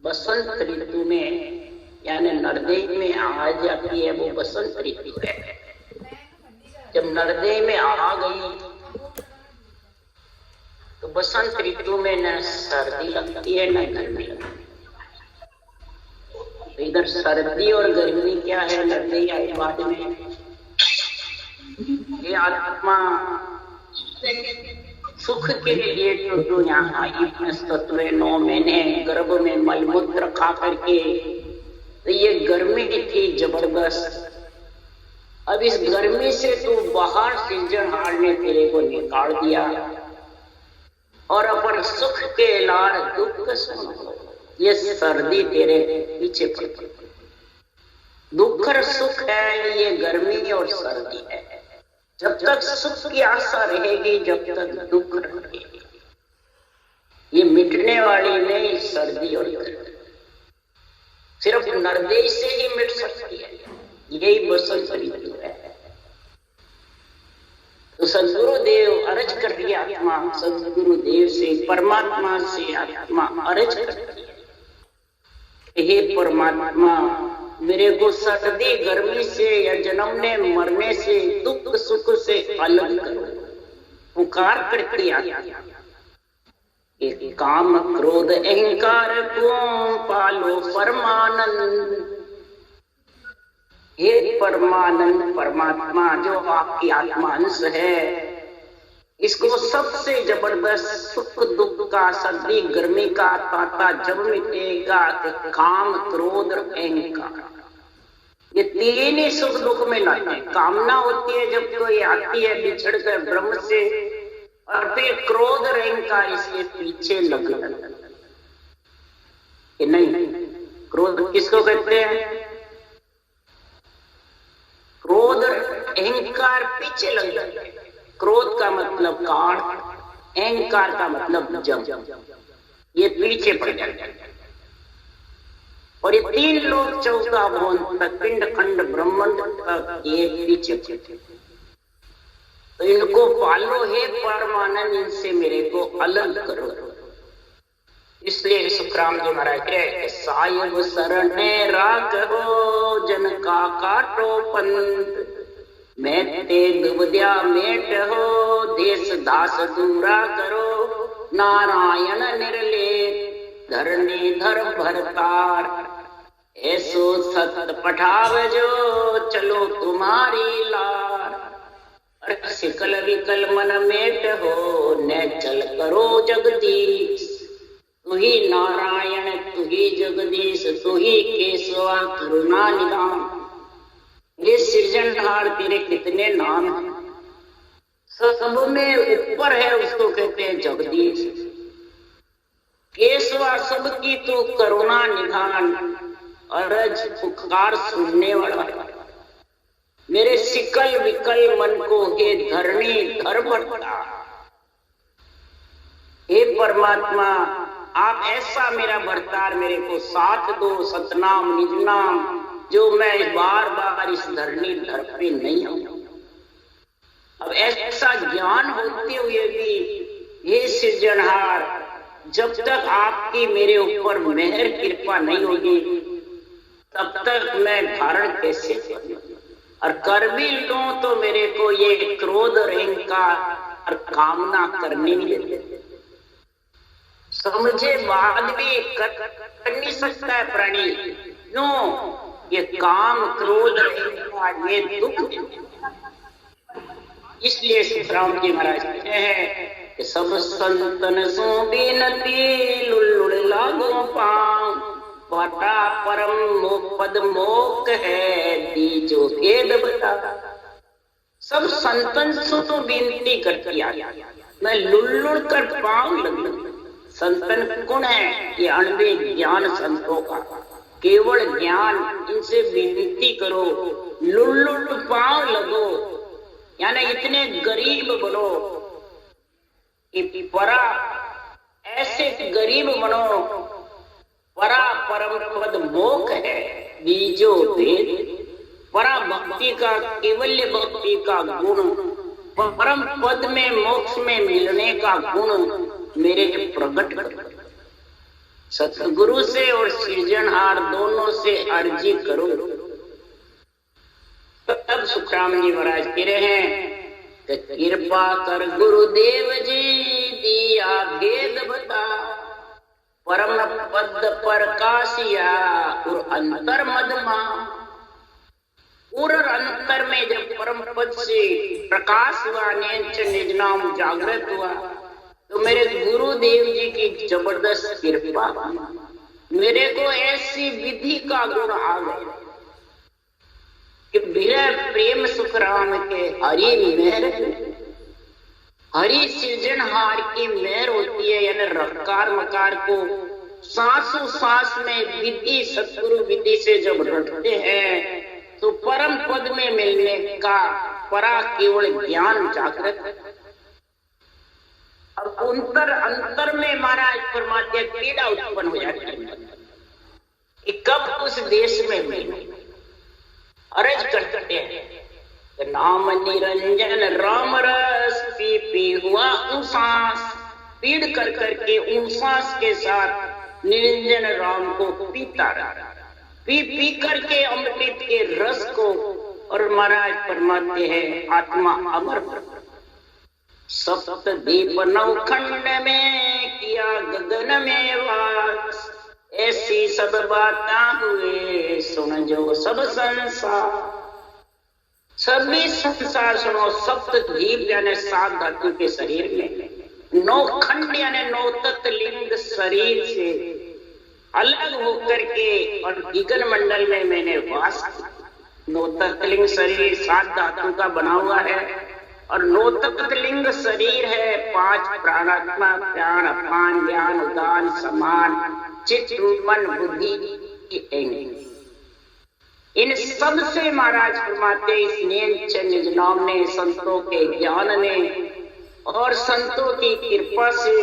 बसंत ऋतु में यानी नरदेह में आ जाती है, वो बसंत ऋतु है। जब नरदेह में आ गई तो बसंत ऋतु में न सर्दी लगती है न गर्मी लगती है। तो इधर सर्दी और गर्मी क्या है, नरदेह आई बाद में। ये आत्मा सुख के लिए तो यहाँ आई अपने तत्व 9 महीने गर्भ में मलमूत्र खा करके, तो ये गर्मी थी जबरदस्त। अब इस गर्मी से तू बाहर सृजनहार ने तेरे को निकाल दिया और अपन सुख के लार दुख सुन। ये सर्दी तेरे पीछे पड़ती, दुख और सुख है, ये गर्मी और सर्दी है। जब तक सुख की आशा रहेगी, जब तक दुख रहेगी, ये मिटने वाली नहीं सर्दी और गर्मी। सिर्फ नरदेह से ही मिट सकती है, यही बसंत ऋतु है। तो सदगुरुदेव अर्ज कर रही आत्मा, सदगुरुदेव से परमात्मा से आत्मा अर्ज कर रही है, हे परमात्मा मेरे को सर्दी गर्मी से या जन्मने मरने से दुख सुख से अलग करो। पुकार करती आत्मा, काम क्रोध अहंकार को पालो परमानंद। हे परमानंद परमात्मा जो आपकी आत्मा अंश है, इसको सबसे जबरदस्त सुख दुख का सर्दी गर्मी का ताता जब मिटेगा तो काम क्रोध और अहंकार, ये तीन ही सुख दुख में लाते हैं। कामना होती है जब कोई आती है बिछड़ कर ब्रह्म से, और फिर क्रोध और अहंकार इसके पीछे लग जाता है। नहीं, क्रोध किसको कहते हैं? क्रोध और अहंकार पीछे लग जाता है। क्रोध का मतलब काल, अहंकार का मतलब जम, ये पीछे पड़ जाता है। और ये तीन लोग चौथा भवन तक पिंड खंड ब्रह्मांड तक ये पीछे। तो इनको पालो हे परमानंद, इनसे मेरे को अलग करो। इसलिए सुखराम जी महाराज कहे, सायब शरणे राघवो जन का काटो पंथ, मैं ते दुबद्या मेट हो देश दास दूरा करो, नारायण निर्ले धरणी धर भरतार, ऐसो सत पठाव जो चलो तुम्हारी लार, सिकल विकल मन मेट हो न चल करो जगदीश, तू ही नारायण तू ही जगदीश तू ही केशवा करुणा निदान। ये सृजनहार तेरे कितने नाम हैं, सब में ऊपर है उसको कहते हैं जगदीश। केशवा सबकी तू करुणा निधान, अरज पुकार सुनने वाला, मेरे सिकल विकल मन को हे धरणी धर भरता। हे परमात्मा आप ऐसा मेरा बर्ताव मेरे को साथ दो, सतनाम निज नाम, जो मैं बार बार इस धरणी धर पे नहीं आऊं। अब ऐसा ज्ञान होते हुए भी हे सृजनहार, जब तक आपकी मेरे ऊपर मेहर कृपा नहीं होगी तब तक मैं धारण कैसे करूं, और कर भी लूं तो मेरे को ये क्रोध और अहंकार और कामना करने नहीं देते। समझे बाद भी कर नहीं सकता है प्राणी, क्यों? ये काम क्रोध अहंकार ये दुख। इसलिए सुखराम जी महाराज कहते हैं कि सब संतन सो बिनती लुल्लुड़ लागो पांव, पटा परम पद मोक है दीजो भेद बता। सब संतन सो तो विनती करती आ, मैं लुल्लुड़ कर पांव लग। संतन कौन है? ये अणवे ज्ञान संतों का, केवल ज्ञान, इनसे विनती करो, लुल्लुड़ पांव लगो, यानी इतने गरीब बनो कि परा ऐसे गरीब बनो, परा परम पद मोक है बीजो भेद। परा भक्ति का, केवल्य भक्ति का गुण, परम पद में मोक्ष में मिलने का गुण मेरे प्रकट कर। सतगुरु से और सृजनहार दोनों से अर्जी करो। तब सुखराम जी महाराज कह रहे हैं कि कृपा कर गुरुदेव जी दिया भेद बता, परम पद प्रकाशिया और अंतर मदमा। और अंतर में जब परम पद से प्रकाश हुआ, निज नाम जागृत हुआ, तो मेरे गुरुदेव जी की जबरदस्त कृपा, मेरे को ऐसी विधि का गुण आ गया कि बिना प्रेम सुखराम के हरि मेहर, हरि सृजनहार की मेहर होती है। यानी रकार मकार को सांसों सांस में विधि सतगुरु विधि से जब रटते हैं तो परम पद में मिलने का परा केवल ज्ञान जागृत। अब अंतर में महाराज परमात्मा पीड़ा उत्पन्न हो जाती है कि कब उस देश में मिले। अर्ज करते हैं नाम निरंजन राम रस पी पी हुआ उसास, पीड़ कर करके उसास के साथ निरंजन राम को पीता रहा, पी पी करके अमृत के रस को। और महाराज फरमाते हैं आत्मा अमर सप्त दीप नवखंड में किया गगन में वास, ऐसी सब बातें हुए सुन जो सब संसार। सभी संसार सुनो। सप्त दीप यानी 7 धातु के शरीर में, 9 खंड यानी 9 तत्व लिंग शरीर से अलग होकर के और गगन मंडल में मैंने वास। 9 तत्व लिंग शरीर 7 धातु का बना हुआ है और 9 तत्व लिंग शरीर है। 5 प्राणात्मा, प्राण, अपान, ज्ञान, उदान, समान, चित्त, मन, बुद्धि की अंग। इन सब से महाराज फरमाते इस निज नाम ने, संतों के ज्ञान ने और संतों की कृपा से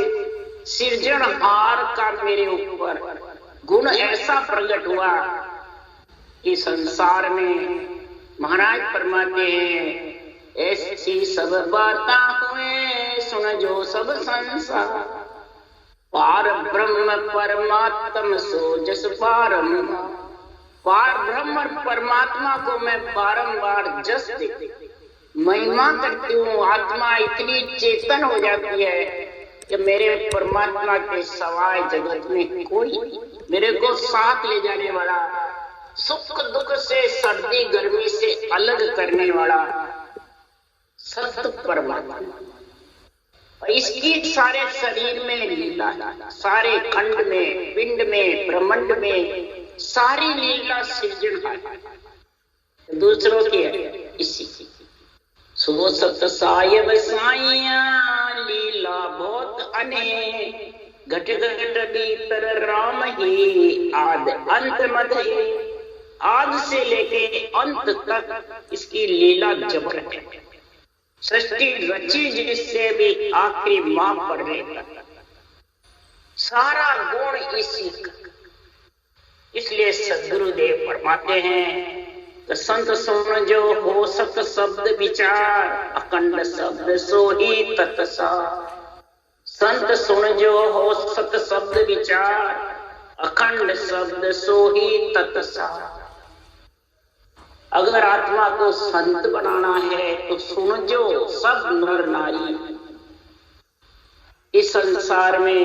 सृजनहार का मेरे ऊपर गुण ऐसा प्रकट हुआ कि संसार में महाराज फरमाते हैं ऐसी सब बातें हुए सुन जो सब संसार। पार ब्रह्म परमात्म सो जस बारंबार, पार ब्रह्म और परमात्मा को मैं बारंबार जस महिमा करती हूँ। आत्मा इतनी चेतन हो जाती है कि मेरे परमात्मा के सवाय जगत में कोई, मेरे को साथ ले जाने वाला, सुख दुख से, सर्दी गर्मी से अलग करने वाला सत्य परमात्मा। इसकी सारे शरीर में लीला, सारे खंड में, पिंड में, ब्रह्मांड में सारी लीला सृजन दूसरों की है। इसी सो सत सायब साइया लीला बहुत अनेक, घट घट भीतर राम ही आद अंत मध। आद से लेके अंत तक इसकी लीला जबर है। सृष्टि रची जिससे भी आखिरी मां पढ़ने तक सारा गुण इसी का। इसलिए सदगुरुदेव फरमाते हैं तो संत सुन जो हो सत शब्द विचार, अखंड शब्द सो ही तत्सार। संत सुन जो हो सत शब्द विचार, अखंड शब्द सो ही तत्सार। अगर आत्मा को संत बनाना है तो सुन जो सब नर नारी इस संसार में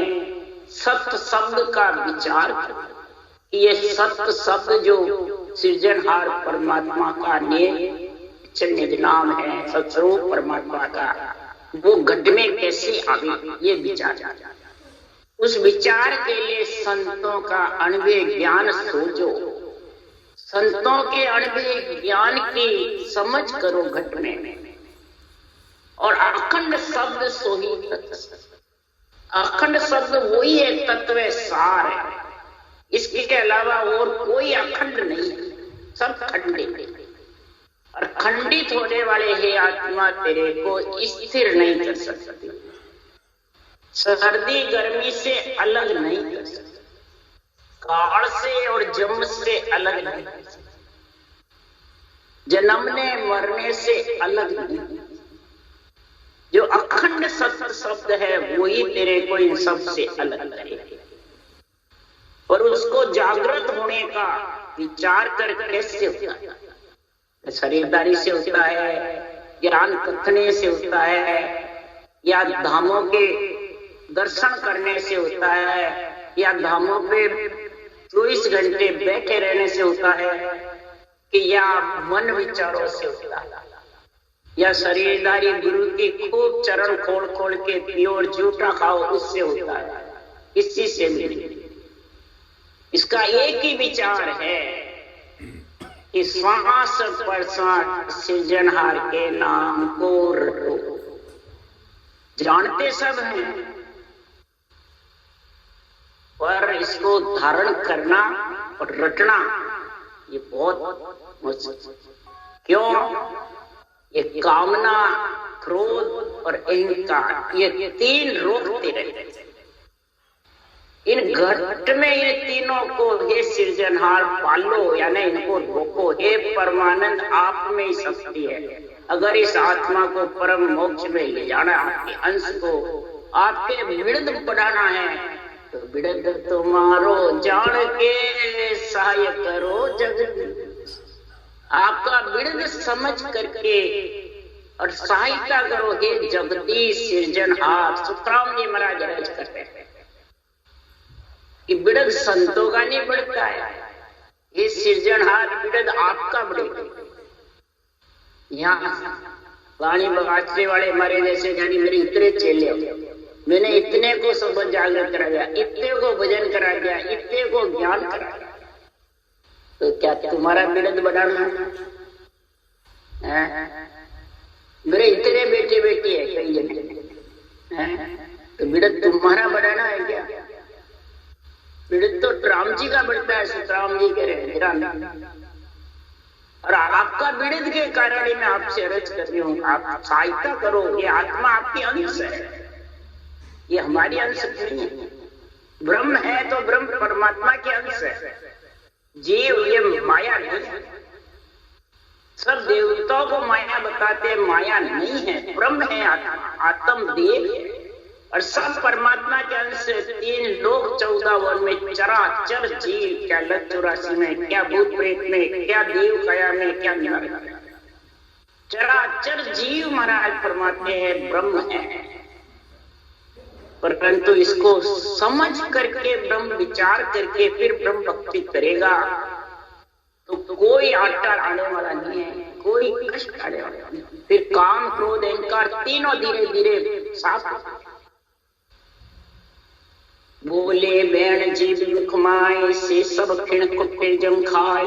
सत्य शब्द का विचार कर। ये सत्य शब्द जो सृजनहार परमात्मा का निज नाम है, सत्स्वरूप परमात्मा का, वो घट में कैसे आवे ये विचार। उस विचार के लिए संतों का अनुभव ज्ञान सोचो, संतों के अनुभव ज्ञान की समझ करो घट में। और अखंड शब्द सोही तत्व, अखंड शब्द वही है, तत्व सार है। इसके अलावा और कोई अखंड नहीं, सब खंडित। और खंडित होने वाले हे आत्मा तेरे को स्थिर नहीं कर सकती, सर्दी गर्मी से अलग नहीं कर सकती, काल से और जन्म से अलग नहीं, जन्मने मरने से अलग नहीं। जो अखंड सत्य शब्द है वही तेरे को इन सब से अलग करे। उसको जागृत होने का विचार कर कैसे होता है? शरीरदारी से होता है, ज्ञान कथने से होता है, या धामों के दर्शन करने से होता है, या धामों पे 24 घंटे बैठे रहने से होता है, कि या मन विचारों से होता है, या शरीरदारी गुरु की खूब चरण खोल खोल के पियो और जूठा खाओ उससे होता है? इसी से भी इसका एक ही विचार है कि श्वास प्रश्वास सृजनहार के नाम को रटो। जानते सब हैं, पर इसको धारण करना और रटना ये बहुत मुश्किल। क्यों? ये कामना, क्रोध और अहंकार, ये तीन रोकते रहते। इन घट में ये तीनों को हे सृजनहार पालो, यानी इनको रोको। हे परमानंद, आप में ही शक्ति है। अगर इस आत्मा को परम मोक्ष में ले जाना, आपके अंश को, आपके विरुद्ध बढ़ाना है, तो विरुद्ध तुम्हारो जान के सहाय करो जगत। आपका विरुद्ध समझ करके और सहायता करो हे जगदीश सृजनहार। सुखराम जी महाराज अर्ज करते हैं कि विरुद्ध संतों का नहीं बढ़ता है, ये सृजनहार विरुद्ध आपका बढ़ेगा। यहाँ वाणी बगासने वाले हमारे जैसे जानी मेरे इतने चेले, मैंने इतने को सब जागृत करा दिया, इतने को भजन करा दिया, इतने को ज्ञान करा दिया, तो क्या तुम्हारा विरुद्ध बढ़ाना है? मेरे इतने बेटे बेटी है कई जगह, तो विरुद्ध तुम्हारा बढ़ाना है क्या? विरुद्ध तो राम जी का बढ़ता है, सुखराम जी कह रहे हैं। और आपका विरुद्ध के कारण ही मैं आपसे अर्ज कर रही हूँ, आप सहायता करो। ये आत्मा आपकी अंश है, ये हमारी अंश नहीं है। ब्रह्म है तो ब्रह्म परमात्मा के अंश है, जीव ये माया नहीं है। सब देवताओं को माया बताते हैं, माया नहीं है, ब्रह्म है, आत्म देव है। और सब परमात्मा के अंश से 3 लोक 14 वन में चराचर जीव, क्या लग 84 में, क्या भूत प्रेत में, क्या देव काया में, क्या नरक, चराचर जीव महाराज परमात्मा है, ब्रह्म है। परंतु इसको समझ करके ब्रह्म विचार करके फिर ब्रह्म भक्ति करेगा तो कोई आटा आने वाला नहीं है, कोई कष्ट आने वाला नहीं। फिर काम, क्रोध, अहंकार तीनों धीरे धीरे साफ। बोले बैण जीव मुखमाए से सब खिण कुत्ते जम खाए,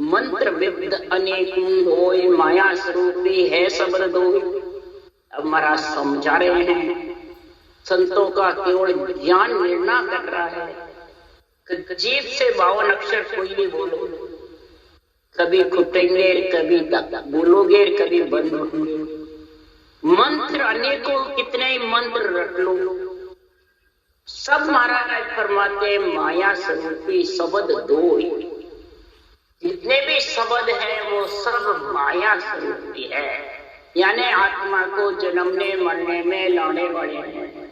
मंत्र विविध अनेक होय, माया स्वरूपी है सबद दोय। अब महाराज समझा रहे हैं, संतों का केवल ज्ञान निर्णय कर रहा है कि जीव से 52 अक्षर कोई भी बोलो, कभी खुटेंगे, कभी बोलोगे, कभी बंद होंगे। मंत्र अनेकों, कितने ही मंत्र रट लो, सब महाराज फरमाते माया स्वरूपी शब्द दो। जितने भी शब्द है वो सब माया स्वरूपी है, यानी आत्मा को जन्मने मरने में लाने वाले हैं,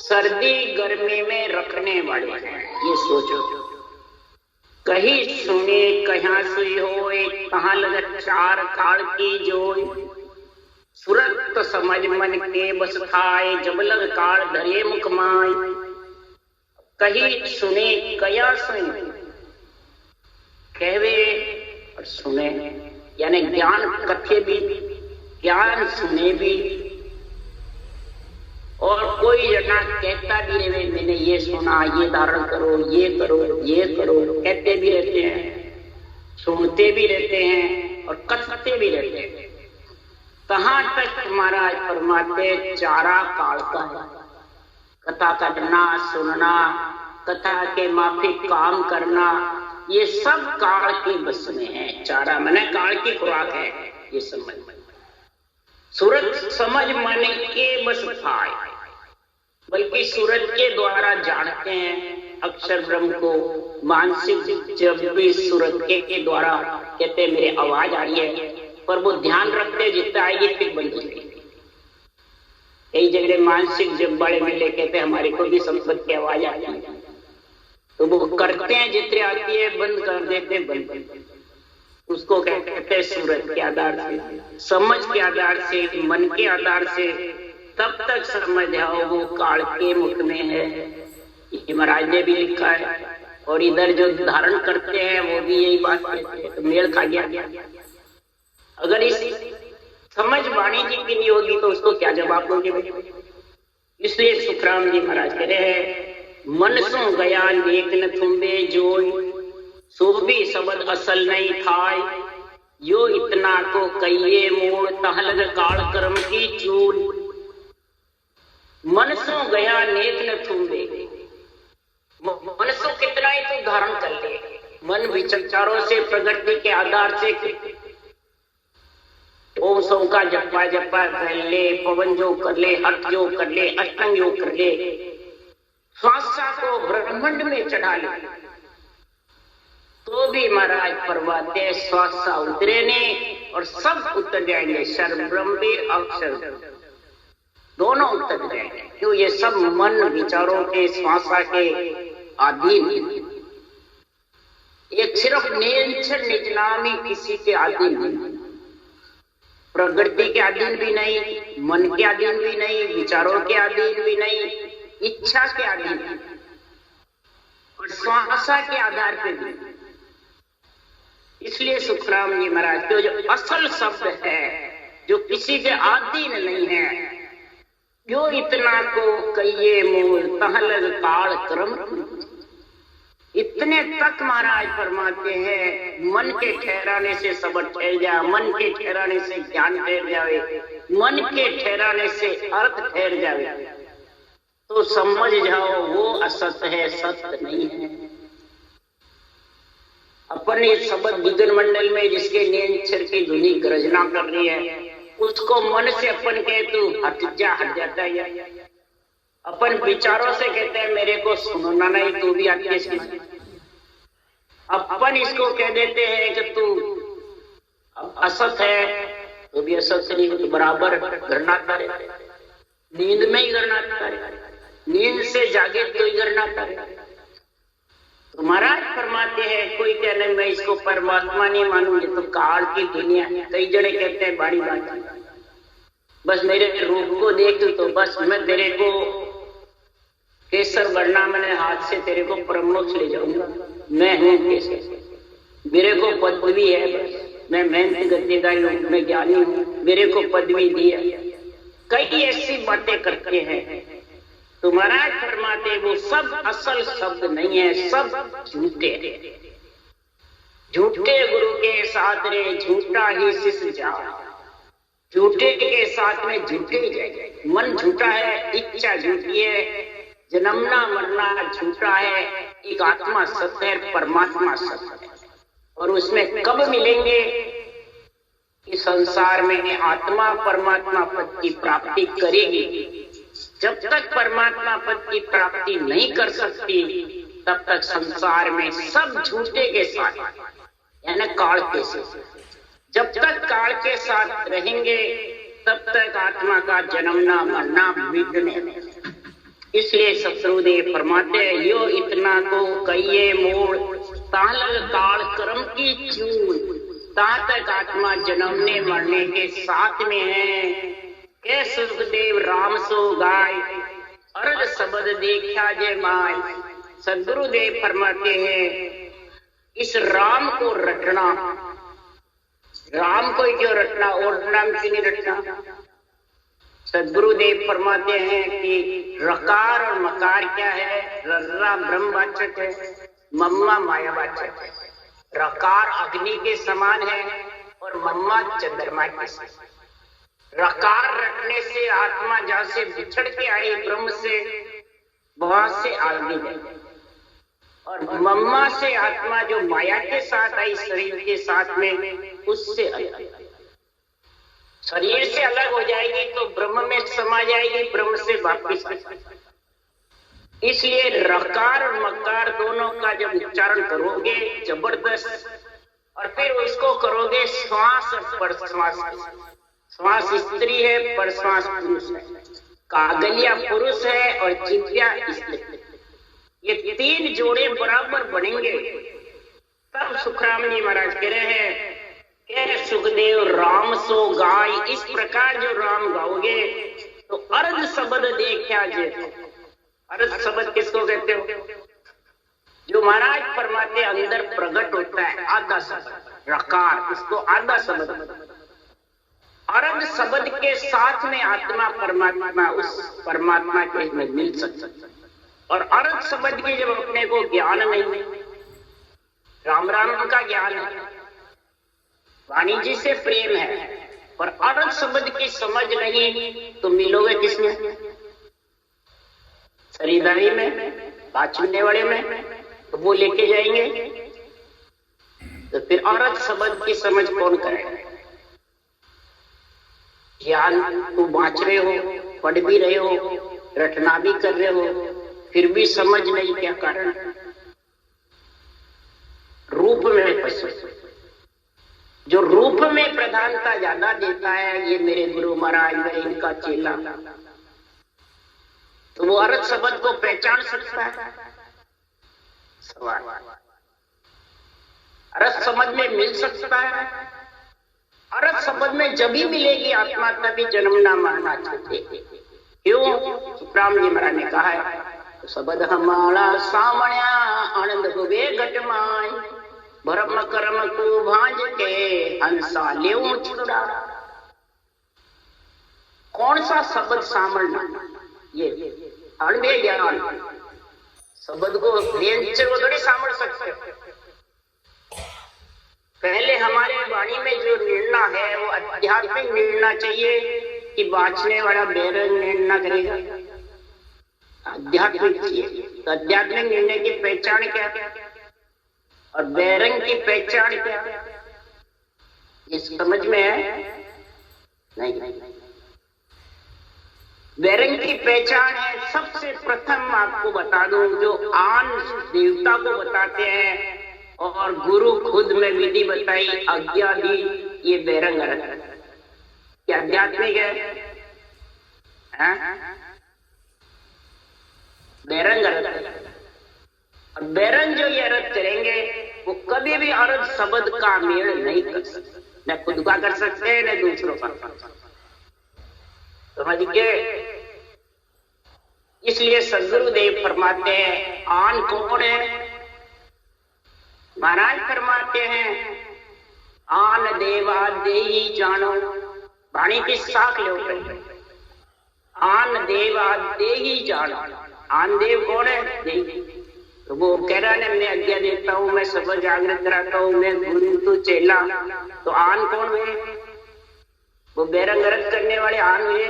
सर्दी गर्मी में रखने वाले हैं। ये सोचो, कहीं सुने कहाँ सुई हो, कहाँ लग 4 काल की जोई, सुरत समझ मन के बस खाए, जब लग काल धरे मुख माय। कहीं सुने कया सुई, कहवे और सुने, यानी ज्ञान कथे भी, ज्ञान सुने भी, और कोई जना कहता भी रहे मैंने ये सुना, ये धारण करो, ये करो, ये करो, कहते भी रहते हैं, सुनते भी रहते हैं और कथते भी रहते हैं। कहाँ तक महाराज फरमाते चारा काल का है, कथा करना, सुनना, कथा के माफिक काम करना, ये सब काल के बस में है। चारा माने काल की खुराक है, ये समझ। सूरत समझ मन के बस खाए, बल्कि सूरत के द्वारा जानते हैं अक्षर ब्रह्म को। मानसिक जब भी सूरत के द्वारा कहते मेरे आवाज आ रही है, पर वो ध्यान रखते जितना आएगी फिर बंद हो जाएगी। कई जगह मानसिक जब बड़े मिले कहते हमारे को भी संस्कृत की आवाज आती है, तो वो करते हैं जितने आती है, बंद कर देते बंद। उसको कहते हैं सूरत के आधार से, समझ के आधार से, मन के आधार से तब तक समझ आओ वो काल के मुख में है। ये महाराज ने भी लिखा है और इधर जो धारण करते हैं वो भी यही बात कहते हैं। तो मेल खा गया। अगर इस समझ वाणी जी की नहीं होगी तो उसको क्या जवाब दोगे? इसलिए सुखराम जी महाराज कह रहे हैं, मन सो गया नेक न थुम्बे जोई, सो भी शब्द असल नहीं थाय, यो इतना को कहिए मोड़ तहलग काल कर्म की चूल। मन सो गया नेक न थुम्बे, मन सो कितना ही तू धारण कर ले, मन विचारों से, प्रगति के आधार से ओम सौ का जप्पा जप्पा कर ले, पवन जो कर ले, हट जो कर ले, अष्टंग जो कर ले, श्वासा को ब्रह्मांड में चढ़ा ले, तो भी महाराज परवाते श्वासा उतरे नहीं और सब उतर जाएंगे। शर ब्रह्म अक्षर दोनों उतर जाएंगे। क्यों? ये सब मन विचारों के, श्वासा के अधीन। एक सिर्फ नेचर निजनामी किसी के अधीन नहीं, प्रकृति के अधीन भी नहीं, मन के अधीन भी नहीं, विचारों के अधीन भी नहीं, इच्छा के अधीन और श्वासा के आधार पे भी। इसलिए सुखराम जी महाराज के जो असल शब्द है, जो किसी के अधीन नहीं है, जो इतना को कहिए मूल तहलग काल क्रम, इतने तक महाराज फरमाते हैं मन के ठहराने से सब ठहर जाए, मन के ठहराने से ज्ञान ठहर जावे, मन के ठहराने से अर्थ ठहर जावे, तो समझ जाओ वो असत है, सत्य नहीं है। अपन इस शब्द विघ्न मंडल में जिसके नेचर की धुनी गर्जना कर रही है, उसको मन से अपन कहे तू हट जाता है। अपन विचारों से कहते हैं मेरे को सुनना नहीं, तू भी आके सुन। अपन इसको कह देते हैं कि तू असत है, तो भी असत नहीं, तो बराबर गणना करे, नींद में ही गणना करे, नींद से जागे तो ही गणना करे। तो महाराज फरमाते हैं कोई कहने मैं इसको परमात्मा नहीं मानूंगी, तो काल की दुनिया। कई जने कहते हैं बड़ी बात, बस मेरे रूप को देख तो बस मैं तेरे को केसर बनना, मैंने हाथ से तेरे को परमोक्ष ले जाऊंगा, मैं हूं केसर, मेरे को पदवी है, बस मैं मेहनत गद्देदारी हूं, मैं ज्ञानी हूं, मेरे को पदवी दी है। कई ऐसी बातें करते हैं। तो महाराज फरमाते वो सब असल शब्द नहीं है, सब झूठे। झूठे गुरु के साथ रे झूठा ही शिष्य जा, झूठे के साथ में झूठे ही जाएंगे। मन झूठा है, इच्छा झूठी है, जन्मना मरना झूठा है, एक आत्मा सत्य है, परमात्मा सत्य है। और उसमें कब मिलेंगे? इस संसार में आत्मा परमात्मा पद की प्राप्ति करेगी। जब तक परमात्मा पद की प्राप्ति नहीं कर सकती, तब तक संसार में सब झूठे के साथ, यानी काल के साथ। जब तक काल के साथ रहेंगे, तब तक आत्मा का जन्मना मरना विघ्न। इसलिए सतगुरुदेव फरमाते हैं यो इतना को कहिए मोड़ तालग काल कर्म की चूल, ता तक आत्मा जन्मने मरने के साथ में है। के सुखदेव राम सो गाय, अर्ध शब्द देखा जय माय। सदगुरुदेव फरमाते हैं इस राम को रटना, राम को क्यों रटना, और नाम क्यों नहीं रटना? सदगुरुदेव फरमाते हैं कि रकार और मकार क्या है? रर्रा ब्रह्मवाचक है, मम्मा मायावाचक है। रकार अग्नि के समान है और मम्मा चंद्रमा के समान। रकार रखने से आत्मा जहां से बिछड़ के आई ब्रह्म से, वहां से आगे गई, और मम्मा से आत्मा जो माया के साथ आई शरीर के साथ में, उससे अलग, शरीर से अलग हो जाएगी तो ब्रह्म में समा जाएगी, ब्रह्म से वापिस। इसलिए रकार और मकार दोनों का जब उच्चारण करोगे जबरदस्त, और फिर उसको करोगे श्वास और परश्वास। श्वास स्त्री है, परश्वास पुरुष है। कागलिया पुरुष है और जिज्ञा स्त्री। ये तीन जोड़े बराबर बनेंगे, तब सुखराम जी महाराज कह रहे हैं कि सुखदेव राम सो गाय, इस प्रकार जो राम गाओगे तो अर्ध शब्द देखा जे। अर्ध शब्द किसको कहते हो? जो महाराज परमात्मा अंदर प्रकट होता है, आधा शब्द रकार, इसको आधा शब्द। अर्ध शब्द के साथ में आत्मा परमात्मा उस परमात्मा के में मिल सकता, और अर्ध शब्द की जब अपने को ज्ञान नहीं, राम राम का ज्ञान है, वाणी जी से प्रेम है, पर अर्ध शब्द की समझ नहीं तो मिलोगे किसमें? शरीरदारी में, बात सुनने वाले में, तो वो लेके जाएंगे, तो फिर अर्ध शब्द की समझ कौन करेगा? ज्ञान तू बाँच रहे हो, पढ़ भी रहे हो, रटना भी कर रहे हो, फिर भी समझ नहीं, क्या कारण? रूप में फंसे। जो रूप में प्रधानता ज्यादा देता है, ये मेरे गुरु महाराज, मैं इनका चेला, तो वो अर्थ शब्द को पहचान सकता है? सवाल। अर्थ समझ में मिल सकता है? अर्थ समझ में जब ही मिलेगी आत्मा तभी जन्म ना मरना चाहिए। क्यों? सुखराम जी महाराज ने कहा है, शब्द हमारा सामण्या आनंद हुए घटमाय, भरम कर्म को भांज के हंसा लेऊ छुड़ा। कौन सा शब्द सामना? ये अणबे ज्ञान शब्द को से वो थोड़ी सामड़ सकते। पहले हमारे वाणी में जो निर्णय है वो आध्यात्मिक निर्णय चाहिए कि बाँचने वाला बेरंग निर्णय करेगा, आध्यात्मिक चाहिए। तो आध्यात्मिक निर्णय की पहचान क्या है और बेरंग की पहचान क्या है, इस समझ में है? नहीं। बेरंग की पहचान है, सबसे प्रथम आपको बता दूं, जो आन देवता को बताते हैं और गुरु खुद में विधि बताई, आज्ञा दी, ये बेरंग अर्थ है। क्या आध्यात्मिक है? बेरंग अर्थ है। और बेरंग जो ये अर्थ करेंगे वो कभी भी अर्थ शब्द का मेल नहीं कर सकते, न खुद का कर सकते हैं न दूसरों का। समझ गए? इसलिए सदगुरुदेव फरमाते हैं, आन कौन है? महाराज फरमाते हैं, आन देवा देही जानो। वाणी की साख लो, आन देवा देही जानो। आन देव कौन है? देही। तो वो कह रहा है, मैं आज्ञा देता हूँ, मैं सब जागृत कराता हूँ, मैं गुरु तू चेला। तो आन कौन हुए? वो बेरंग अर्थ करने वाले आन हुए।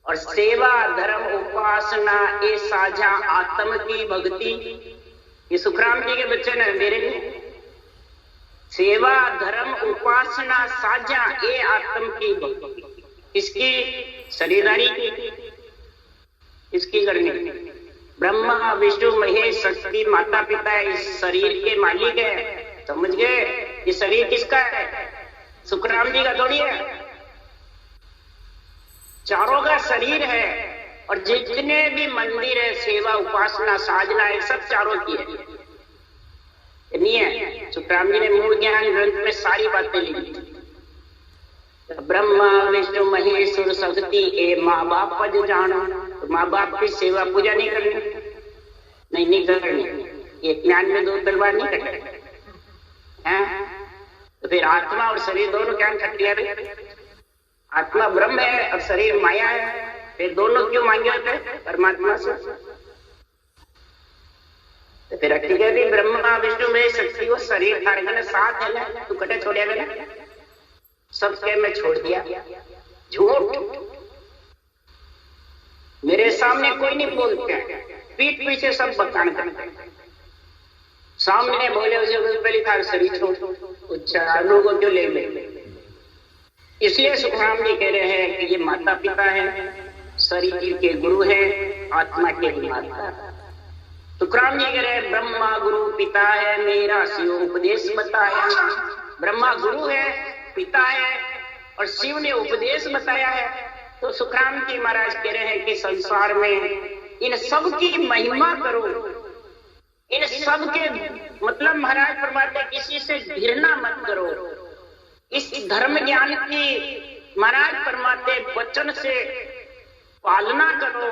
और सेवा धर्म उपासना ये साझा आत्म की भक्ति, ये सुखराम जी के बच्चे ने मेरे लिए। सेवा धर्म उपासना साझा ये आत्म की भक्ति, इसकी शरीरदारी की, इसकी करनी। ब्रह्मा विष्णु महेश शक्ति माता पिता इस शरीर के मालिक है, समझ गए? ये शरीर किसका है? सुखराम जी का थोड़ी है, चारों का शरीर है। और जितने भी मंदिर है, सेवा उपासना साधना है, सब चारों की है, नहीं है? सुखराम जी ने मूल ज्ञान ग्रंथ में सारी बातें लिखी। ब्रह्मा विष्णु महेश्वर शक्ति ए माँ बाप का जो जानो, तो माँ बाप की सेवा पूजा नहीं करनी, नहीं करनी, एक ज्ञान में दो तलवार नहीं कटनी है। तो फिर आत्मा और शरीर दोनों क्या खटिया? आत्मा ब्रह्म है और शरीर माया है, फिर दोनों क्यों मांगे होते हैं परमात्मा से? तो फिर भी ब्रह्मा विष्णु में शक्ति वो शरीर था साथ है ना, तू कटे छोड़िया ना, सबके में छोड़ दिया। झूठ, मेरे सामने कोई नहीं बोलते, पीठ पीछे सब बखान करते। सामने बोले उसे पहले था शरीर छोड़, अच्छा लोगों क्यों ले? इसलिए सुखराम जी कह रहे हैं कि ये माता पिता है, शरीर के गुरु है, आत्मा के माता। सुखराम जी कह रहे हैं, ब्रह्मा गुरु पिता है, मेरा शिव उपदेश बताया। ब्रह्मा गुरु है, पिता है और शिव ने उपदेश बताया है। तो सुखराम जी महाराज कह रहे हैं कि संसार में इन सब की महिमा करो, इन सब के मतलब महाराज फरमाते किसी से घृणा मत करो। इस धर्म ज्ञान की महाराज फरमाते वचन से पालना करो,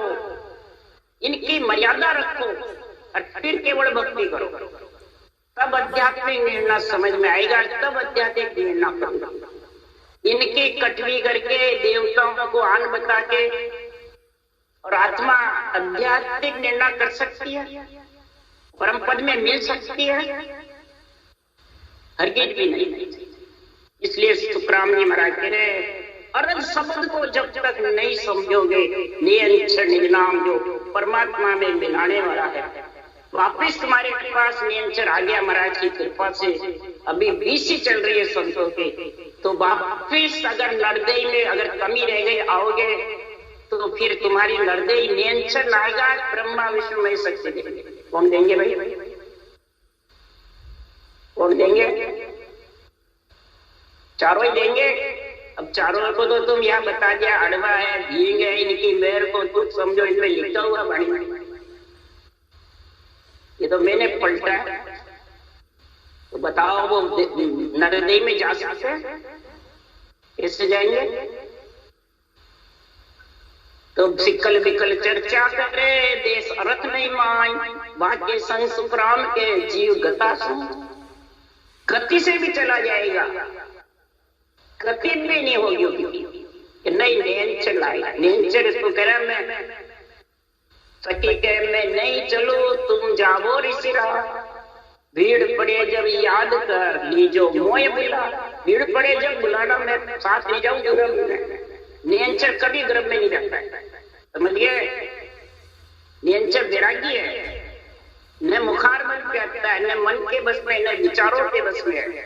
इनकी मर्यादा रखो और फिर केवल भक्ति करो, तब आध्यात्मिक निर्णय समझ में आएगा, तब आध्यात्मिक निर्णय करो। इनकी कटवी करके देवताओं को आन बता के और आत्मा आध्यात्मिक निर्णय कर सकती है, परम पद में मिल सकती है, हरगिज भी नहीं। इसलिए सुखराम जी महाराज कह रहे अरद शब्द को जब तक नहीं समझोगे, नियंत्रण निजनाम जो परमात्मा में मिलाने वाला है, वापिस तुम्हारे पास नियंत्रण आ गया महाराज की कृपा से। अभी बीसी चल रही है संतों की, तो वापिस अगर नरदेई में अगर कमी रह गई आओगे तो फिर तुम्हारी नरदेई नियंत्रण आएगा, ब्रह्मा विष्णु में शक्ति देंगे। कौन देंगे भाई? कौन देंगे? चारों ही देंगे। अब चारों को तो तुम यहाँ बता दिया अड़वा है, भींग है, इनकी मेहर को तुम समझो, इसमें लिखा हुआ बड़ी, ये तो मैंने पलटा है। तो बताओ वो नरदेई में जा सकते हैं? कैसे जाएंगे? तो सिकल बिकल चर्चा करे, देश अर्थ नहीं मान, भाग्य संग सुखराम के जीव गता सुन। गति से भी चला जाएगा, गति भी नहीं होगी कि नहीं नियंत्रण लाएगा। नियंत्रण इसको कह रहा मैं सखी कह मैं नहीं चलो तुम जावो ऋषिरा, भीड़ पड़े जब याद कर लीजो मोय बुला। भीड़ पड़े जब बुलाना मैं साथ ले जाऊं गर्भ में। नियंत्रण कभी गर्भ में नहीं रहता है, समझिए। नियंत्रण वैरागी है, न मुखार बन पे आता है, न मन के बस में, न विचारों के बस में है।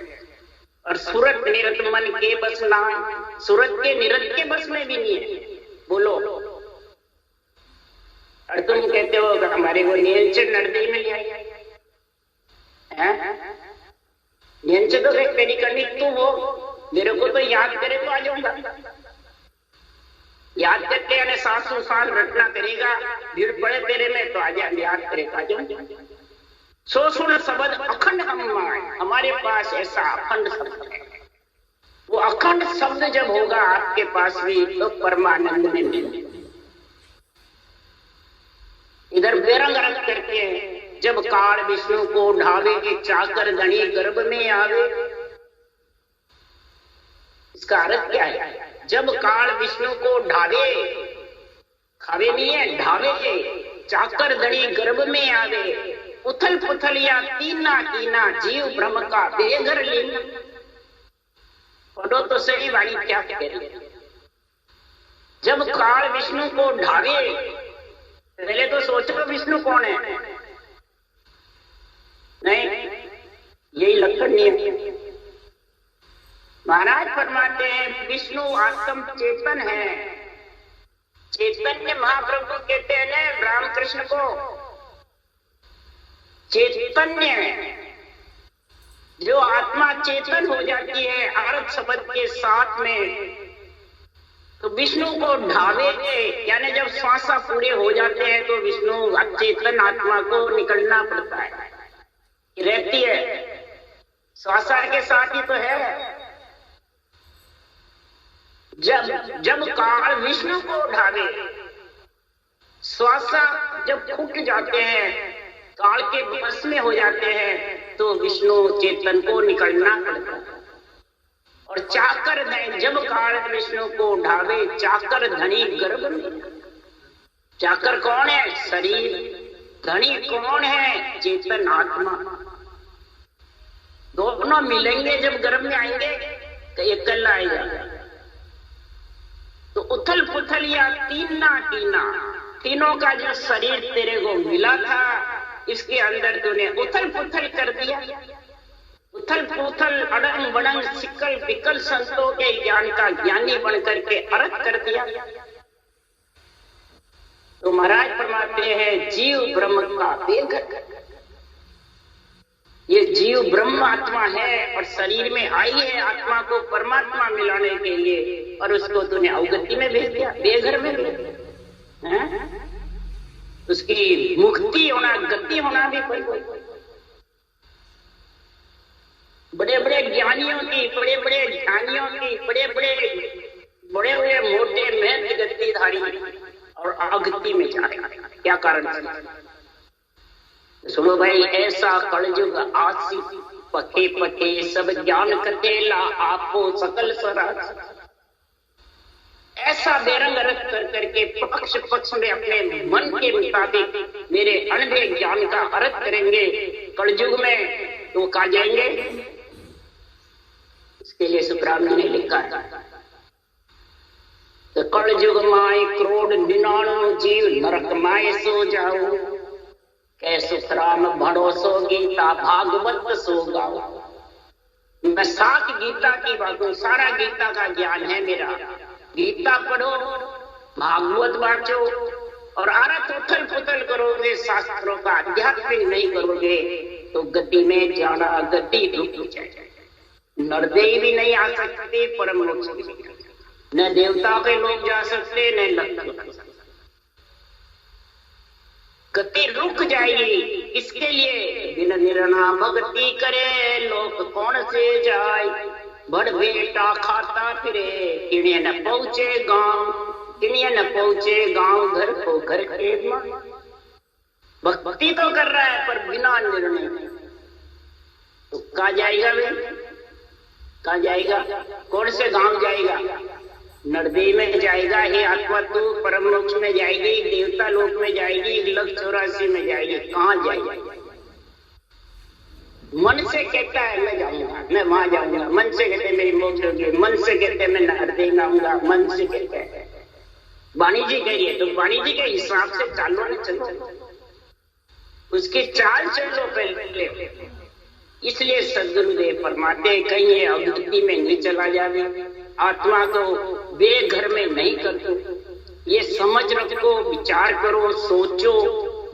और सूरत निरत मन के बस ना, सूरत के निरत के बस में भी नहीं है। बोलो, और तुम कहते हो हमारे को नियंत्रण नरदेई में लिया है। नियंत्रण तो मेरी करनी तुम हो, मेरे को तो याद करे तो आ जाऊंगा। याद करते यानी सासू साल रटना करेगा, भीड़ पड़े तेरे में तो आ जा, याद करेगा जो सो सुन शब्द अखंड हमारे पास ऐसा अखंड शब्द है। वो अखंड शब्द जब होगा आपके पास भी तो परमानंद में मिले। इधर बेरंग रंग करके जब काल विष्णु को ढावे के चाकर गणी गर्भ में आवे, इसका अर्थ क्या है? जब काल विष्णु को ढावे, खावे नहीं है, ढावे चाकर गणी गर्भ में आवे, उथल पुथल या तीना तीना जीव ब्रह्म का बेघर लीन। पढ़ो तो सही वाणी क्या कह रही है। जब काल विष्णु को ढावे, पहले तो सोचो विष्णु कौन है? नहीं, यही लक्षण नहीं है। महाराज फरमाते हैं विष्णु आत्म चेतन है। चैतन्य महाप्रभु कहते हैं ना रामकृष्ण को, चैतन्य जो आत्मा चेतन हो जाती है अर्थ शब्द के साथ में, तो विष्णु को ढावेंगे, यानी जब श्वासा पूरे हो जाते हैं तो विष्णु अचेतन आत्मा को निकलना पड़ता है, रहती है, श्वासा के साथ ही तो है। जब काल विष्णु को ढावे, श्वासा जब फूट जाते हैं, काल के बस में हो जाते हैं, तो विष्णु चेतन को निकलना पड़ता है। और चाकर धनी, जब काल विष्णु को ढावे, चाकर धनी गर्भ में। चाकर कौन है? शरीर। धनी कौन है? चेतन आत्मा। दोनों मिलेंगे जब गर्भ में आएंगे तो ये कल आएगा। तो उथल पुथल या तीना तीना, तीनों का जो शरीर तेरे को मिला था, इसके अंदर तूने उथल पुथल कर दिया। उथल पुथल अड़ंग बड़ंग सिकल बिकल संतों के ज्ञान का ज्ञानी बन करके अर्थ कर दिया। तो महाराज फरमाते हैं जीव ब्रह्म का बेघर। ये जीव ब्रह्म आत्मा है और शरीर में आई है आत्मा को परमात्मा मिलाने के लिए, और उसको तूने अवगति में भेज दिया, बेघर में भेज दिया। उसकी मुक्ति होना, गति होना भी कोई ज्ञानियों की, बड़े बड़े ध्यानियों की, बड़े हुए मोटे मेहनत गतिधारी और अगति में जा रहे हैं। क्या कारण है? सुनो भाई, ऐसा कलयुग आसी, पके पके सब ज्ञान कतेला, आपो सकल स्वराज। ऐसा बेरंग रख कर करके पक्ष पक्ष में अपने मन के मुताबिक मेरे अनभे ज्ञान का अर्थ करेंगे कलयुग में, तो कहा जाएंगे। इसके लिए सुखराम जी ने लिखा था, तो कलयुग माए करोड़ 99 जीव, नरक माए सो जाओ, कै सुखराम भणो सो गीता, भागवत सो गाओ। मैं 7 गीता की बातों, सारा गीता का ज्ञान है मेरा। गीता पढ़ो, भागवत बांचो, और अर्थ उथल पुथल करोगे शास्त्रों का, अध्यात्मिक नहीं करोगे तो गति में जाना, गति रुक जाए। नरदेव भी नहीं आ सकते, परम मोक्ष भी नहीं, न देवता के लोग जा सकते, न लक्ष्य। गति रुक जाएगी। इसके लिए बिन निर्णा भक्ति करे, लोक कौन से जाए, बड़ बेटा खाता फिरे, किणे न पहुंचे गांव, किणे न पहुंचे गांव, घर को घर के मां। भक्ति तो कर रहा है पर बिना निर्णय, तो कहाँ जाएगा वे? कहाँ जाएगा? कौन से गांव जाएगा? नरदेव में जाएगा, हे आत्मा तू परम मोक्ष में जाएगी, देवता लोक में जाएगी, लक्ष्य 84 में जाएगी, कहाँ जाएगी? मन से कहता है मैं जाऊंगा, मैं वहां जाऊंगा, मन से कहते मेरी मोक्ष होगी, मन से कहते मैं नरदेव आऊंगा, मन से कहते हैं। वाणी जी कहिए तो वाणी जी के हिसाब से चालो न चलो, उसकी चाल चलो पहले। इसलिए सदगुरुदेव फरमाते कहीं ये अवधि में नहीं चला जावे, आत्मा को बेघर में नहीं कर दो, ये समझ रखो, विचार करो, सोचो,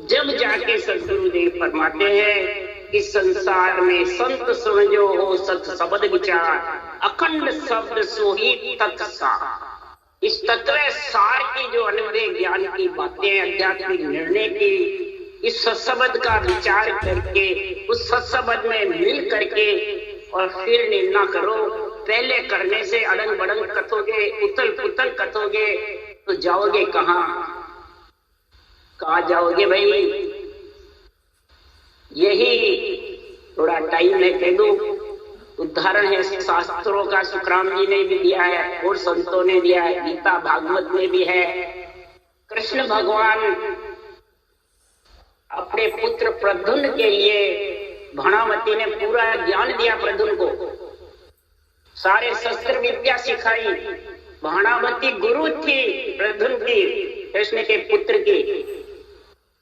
जब जाके सदगुरुदेव फरमाते हैं इस संसार में संत समझो हो सत शब्द विचार, अखंड शब्द सोही तत्सार। इस तत्व सार की जो अनुभव ज्ञान की बातें, आध्यात्मिक निर्णय की, इस सत्शब्द का विचार करके उस सत्शब्द में मिल करके और फिर निर्णय करो। पहले करने से अड़ंग बड़ंग कथोगे, उथल पुथल कथोगे तो जाओगे कहाँ? कहाँ जाओगे भाई? यही थोड़ा टाइम है, कह दो उदाहरण है शास्त्रों का, सुखराम जी ने भी दिया है और संतों ने दिया है, गीता भागवत में भी है। कृष्ण भगवान अपने पुत्र प्रद्युम्न के लिए भाणावती ने पूरा ज्ञान दिया, प्रद्युम्न को सारे शस्त्र विद्या सिखाई। भाणावती गुरु थी प्रद्युम्न की, कृष्ण के पुत्र की।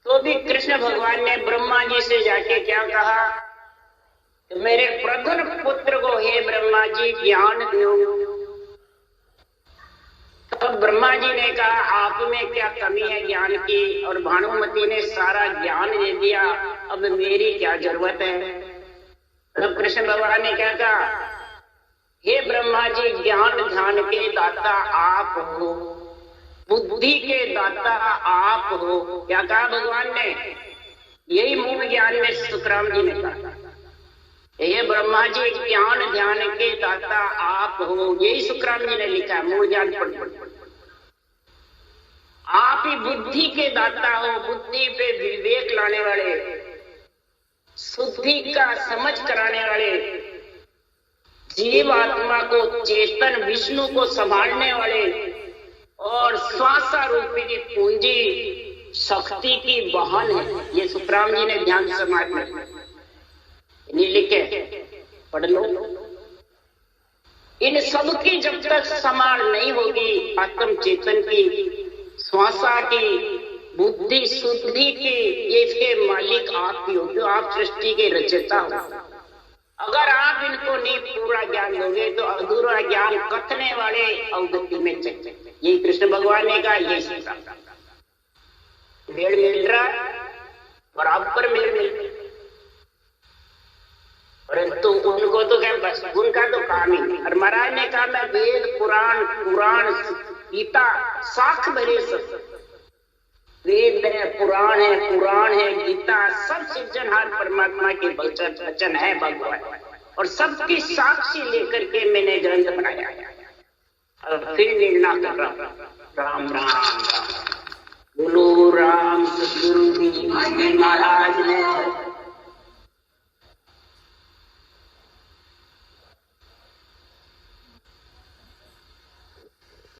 तो भी कृष्ण भगवान ने ब्रह्मा जी से जाके क्या कहा, तो मेरे प्रद्युम्न पुत्र को हे ब्रह्मा जी ज्ञान दो। तो ब्रह्मा जी ने कहा आप में क्या कमी है ज्ञान की, और भानुमति ने सारा ज्ञान दे दिया, अब मेरी क्या जरूरत है? तो कृष्ण भगवान ने क्या कहा, हे ब्रह्मा जी ज्ञान ध्यान के दाता आप हो, बुद्धि के दाता आप हो। क्या कहा भगवान ने? यही मूल ज्ञान में सुखराम जी ने कहा, ये ब्रह्मा जी ज्ञान ध्यान के दाता आप हो, यही सुखराम जी ने लिखा है मूल ज्ञान पढ़। आप ही बुद्धि के दाता हो, बुद्धि पे विवेक लाने वाले, शुद्धि का समझ कराने वाले, जीव आत्मा को चेतन विष्णु को संभालने वाले, और श्वासा रूपी पूंजी शक्ति की वाहन है। ये सुखराम जी ने ध्यान समाज में नहीं लिखे, पढ़ लो। इन सब की जब तक संभाल नहीं होगी, आत्म चेतन की, श्वासा की, बुद्धि शुद्धि की, ये इसके मालिक आप ही हो, जो आप सृष्टि के रचयिता हो। अगर आप इनको नहीं पूरा ज्ञान दोगे तो अधूरा ज्ञान कथने वाले अवगति में चले। यही कृष्ण भगवान ने कहा, यही सीखा। मेल मिल रहा बराबर मेल मिल, परंतु उनको तो क्या बस उनका तो काम ही। और महाराज ने कहा मैं वेद पुराण गीता साख भरे सब, वेद है, पुराण है, गीता सब सृजनहार परमात्मा के वचन है भगवान। और सबकी साक्षी लेकर के मैंने ग्रंथ बनाया और फिर निर्णय कर रहा राम राम राम। बोलो राम सतगुरु जी महाराज ने।